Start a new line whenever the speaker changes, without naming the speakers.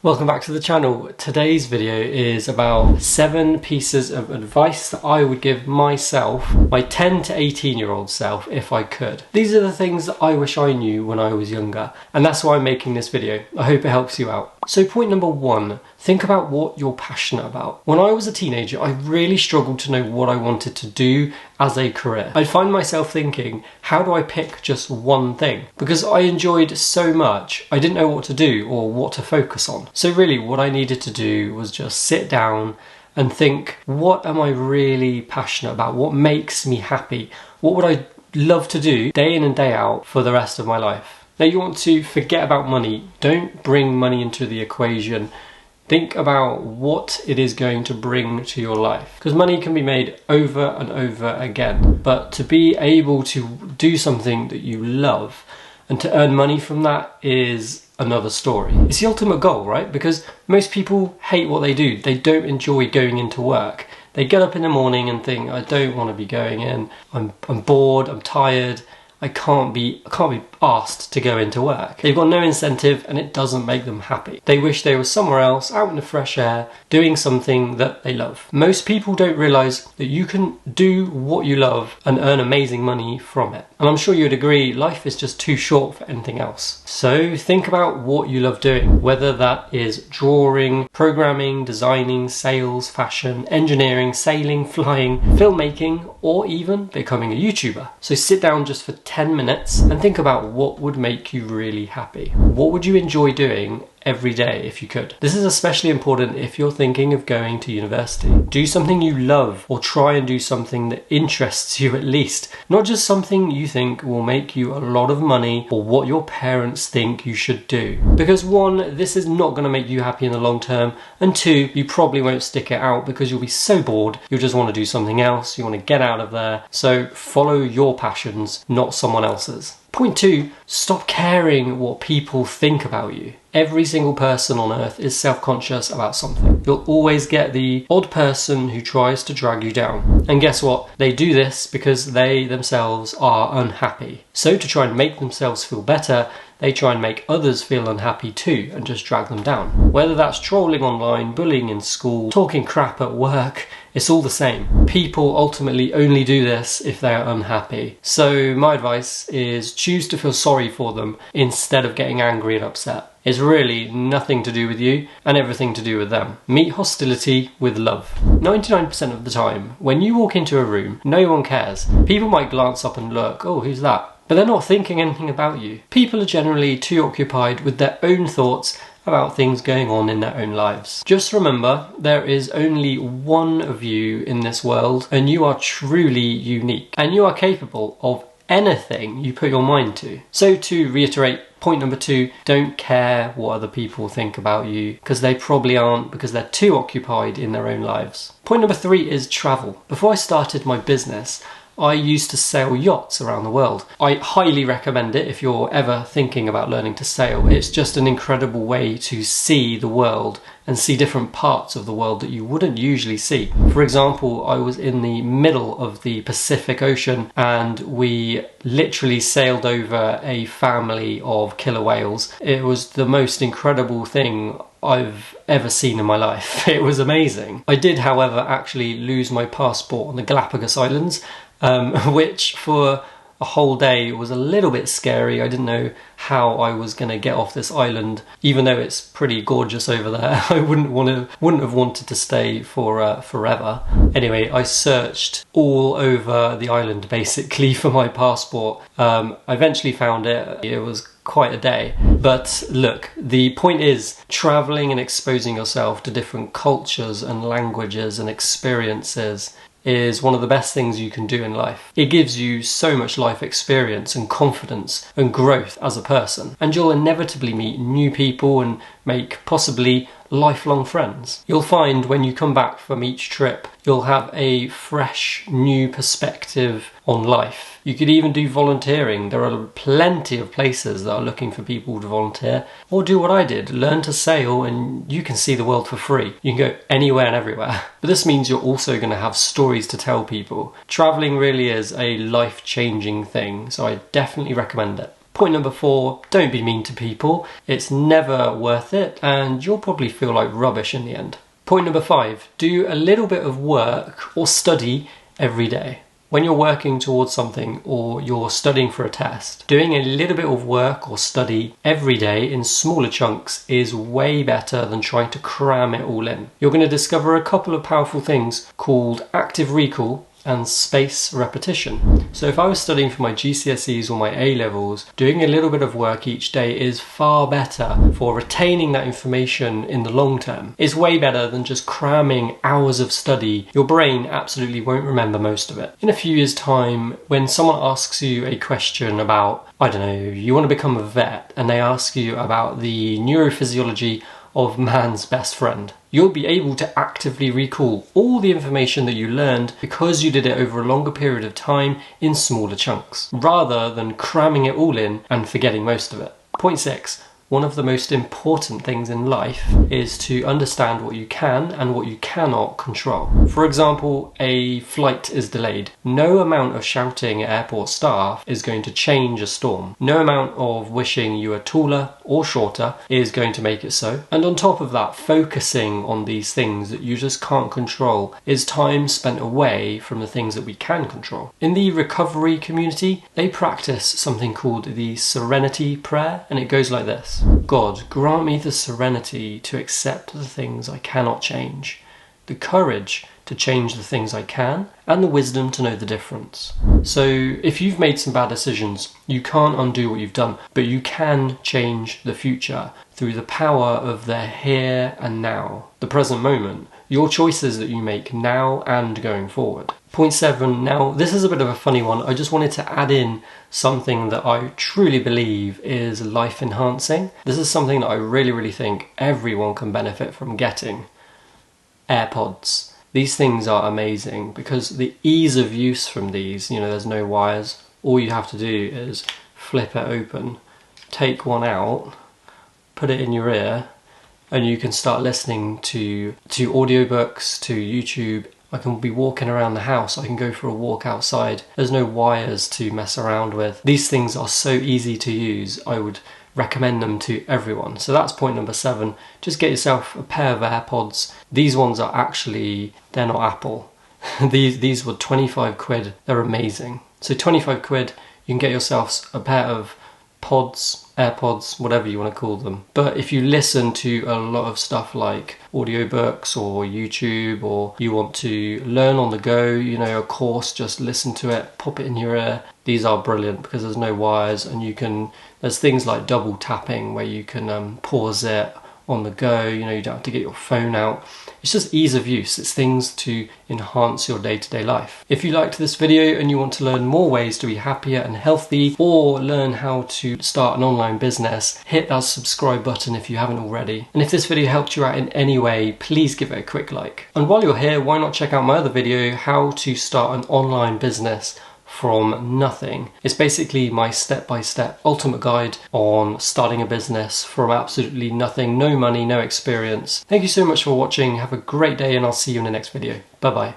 Welcome back to the channel. Today's video is about 7 pieces of advice that I would give myself, my 10 to 18-year-old self, if I could. These are the things that I wish I knew when I was younger, and that's why I'm making this video. I hope it helps you out. So point number 1, think about what you're passionate about. When I was a teenager, I really struggled to know what I wanted to do as a career. I'd find myself thinking, how do I pick just one thing? Because I enjoyed so much, I didn't know what to do or what to focus on. So really what I needed to do was just sit down and think, what am I really passionate about? What makes me happy? What would I love to do day in and day out for the rest of my life? Now you want to forget about money. Don't bring money into the equation. Think about what it is going to bring to your life. Because money can be made over and over again. But to be able to do something that you love and to earn money from that is another story. It's the ultimate goal, right? Because most people hate what they do. They don't enjoy going into work. They get up in the morning and think, I don't want to be going in. I'm bored, I'm tired. I can't be asked to go into work. They've got no incentive and it doesn't make them happy. They wish they were somewhere else, out in the fresh air, doing something that they love. Most people don't realise that you can do what you love and earn amazing money from it. And I'm sure you'd agree, life is just too short for anything else. So think about what you love doing, whether that is drawing, programming, designing, sales, fashion, engineering, sailing, flying, filmmaking, or even becoming a YouTuber. So sit down just for 10 minutes and think about what would make you really happy. What would you enjoy doing every day if you could? This is especially important if you're thinking of going to university. Do something you love, or try and do something that interests you at least. Not just something you think will make you a lot of money or what your parents think you should do. Because 1, this is not going to make you happy in the long term, and 2, you probably won't stick it out because you'll be so bored, you'll just want to do something else, you want to get out of there. So follow your passions, not someone else's. Point 2, stop caring what people think about you. Every single person on earth is self-conscious about something. You'll always get the odd person who tries to drag you down. And guess what? They do this because they themselves are unhappy. So to try and make themselves feel better, they try and make others feel unhappy too and just drag them down. Whether that's trolling online, bullying in school, talking crap at work, it's all the same. People ultimately only do this if they are unhappy. So my advice is choose to feel sorry for them instead of getting angry and upset. It's really nothing to do with you and everything to do with them. Meet hostility with love. 99% of the time, when you walk into a room, no one cares. People might glance up and look, oh, who's that? But they're not thinking anything about you. People are generally too occupied with their own thoughts about things going on in their own lives. Just remember, there is only one of you in this world, and you are truly unique. And you are capable of anything you put your mind to. So to reiterate, point number 2, don't care what other people think about you, because they probably aren't, because they're too occupied in their own lives. Point number 3 is travel. Before I started my business, I used to sail yachts around the world. I highly recommend it if you're ever thinking about learning to sail. It's just an incredible way to see the world and see different parts of the world that you wouldn't usually see. For example, I was in the middle of the Pacific Ocean and we literally sailed over a family of killer whales. It was the most incredible thing I've ever seen in my life. It was amazing. I did, however, actually lose my passport on the Galapagos Islands, which for a whole day was a little bit scary. I didn't know how I was going to get off this island, even though it's pretty gorgeous over there. I wouldn't have wanted to stay for forever. Anyway, I searched all over the island basically for my passport. I eventually found it. It was quite a day. But look, the point is traveling and exposing yourself to different cultures and languages and experiences is one of the best things you can do in life. It gives you so much life experience and confidence and growth as a person, and you'll inevitably meet new people and make possibly lifelong friends. You'll find when you come back from each trip, you'll have a fresh new perspective on life. You could even do volunteering. There are plenty of places that are looking for people to volunteer. Or do what I did, learn to sail, and you can see the world for free. You can go anywhere and everywhere. But this means you're also going to have stories to tell people. Traveling really is a life-changing thing, so I definitely recommend it. Point number 4, don't be mean to people. It's never worth it and you'll probably feel like rubbish in the end. Point number 5, do a little bit of work or study every day. When you're working towards something or you're studying for a test, doing a little bit of work or study every day in smaller chunks is way better than trying to cram it all in. You're going to discover a couple of powerful things called active recall and space repetition. So if I was studying for my GCSEs or my A-levels, doing a little bit of work each day is far better for retaining that information in the long term. It's way better than just cramming hours of study. Your brain absolutely won't remember most of it. In a few years' time, when someone asks you a question about, I don't know, you want to become a vet, and they ask you about the neurophysiology of man's best friend, you'll be able to actively recall all the information that you learned because you did it over a longer period of time in smaller chunks, rather than cramming it all in and forgetting most of it. Point 6. One of the most important things in life is to understand what you can and what you cannot control. For example, a flight is delayed. No amount of shouting at airport staff is going to change a storm. No amount of wishing you were taller or shorter is going to make it so. And on top of that, focusing on these things that you just can't control is time spent away from the things that we can control. In the recovery community, they practice something called the serenity prayer, and it goes like this. God, grant me the serenity to accept the things I cannot change, the courage to change the things I can, and the wisdom to know the difference. So if you've made some bad decisions, you can't undo what you've done, but you can change the future through the power of the here and now, the present moment, your choices that you make now and going forward. Point 7, now this is a bit of a funny one. I just wanted to add in something that I truly believe is life enhancing. This is something that I really think everyone can benefit from getting. AirPods. These things are amazing because the ease of use from these, there's no wires. All you have to do is flip it open, take one out, put it in your ear, and you can start listening to audiobooks, to YouTube. I can be walking around the house, I can go for a walk outside. There's no wires to mess around with. These things are so easy to use, I would recommend them to everyone. So that's point number 7. Just get yourself a pair of AirPods. These ones are actually, they're not Apple. These were 25 quid, they're amazing. So 25 quid, you can get yourselves a pair of pods, AirPods, whatever you want to call them. But if you listen to a lot of stuff like audiobooks or YouTube, or you want to learn on the go, a course, just listen to it, pop it in your ear. These are brilliant because there's no wires, and there's things like double tapping where you can pause it on the go, you don't have to get your phone out. It's just ease of use. It's things to enhance your day-to-day life. If you liked this video and you want to learn more ways to be happier and healthy, or learn how to start an online business, hit that subscribe button if you haven't already. And if this video helped you out in any way, please give it a quick like. And while you're here, why not check out my other video, how to start an online business from nothing. It's basically my step-by-step ultimate guide on starting a business from absolutely nothing, no money, no experience. Thank you so much for watching. Have a great day and I'll see you in the next video. Bye bye.